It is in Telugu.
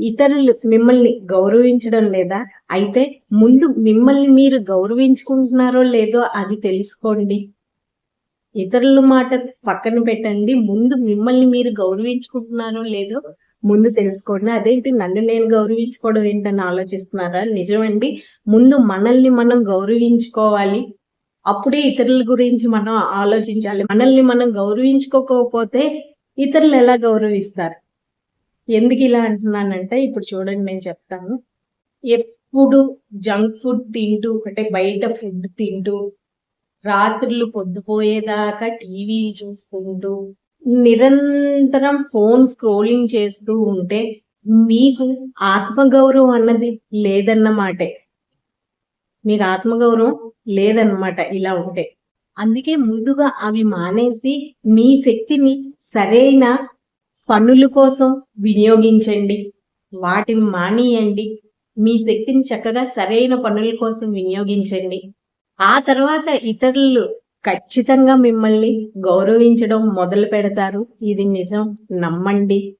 ఇతరులు మిమ్మల్ని గౌరవించడం లేదా? అయితే ముందు మిమ్మల్ని మీరు గౌరవించుకుంటున్నారో లేదో అది తెలుసుకోండి. ఇతరుల మాట పక్కన పెట్టండి. ముందు మిమ్మల్ని మీరు గౌరవించుకుంటున్నారో లేదో ముందు తెలుసుకోండి. అదేంటి నన్ను నేను గౌరవించుకోవడం ఏంటని ఆలోచిస్తున్నారా? నిజమండి. ముందు మనల్ని మనం గౌరవించుకోవాలి. అప్పుడే ఇతరుల గురించి మనం ఆలోచించాలి. మనల్ని మనం గౌరవించుకోకపోతే ఇతరులు ఎలా గౌరవిస్తారు? ఎందుకు ఇలా అంటున్నానంటే ఇప్పుడు చూడండి నేను చెప్తాను. ఎప్పుడు జంక్ ఫుడ్ తింటూ అంటే బయట ఫుడ్ తింటూ రాత్రులు పొద్దుపోయేదాకా టీవీ చూసుకుంటూ నిరంతరం ఫోన్ స్క్రోలింగ్ చేస్తూ ఉంటే మీకు ఆత్మగౌరవం అన్నది లేదన్నమాటే. మీకు ఆత్మగౌరవం లేదన్నమాట ఇలా ఉంటే. అందుకే ముందుగా అవి మానేసి మీ శక్తిని సరైన పనుల కోసం వినియోగించండి. వాటిని మానేయండి. మీ శక్తిని చక్కగా సరైన పనుల కోసం వినియోగించండి. ఆ తర్వాత ఇతరులు ఖచ్చితంగా మిమ్మల్ని గౌరవించడం మొదలు పెడతారు. ఇది నిజం. నమ్మండి.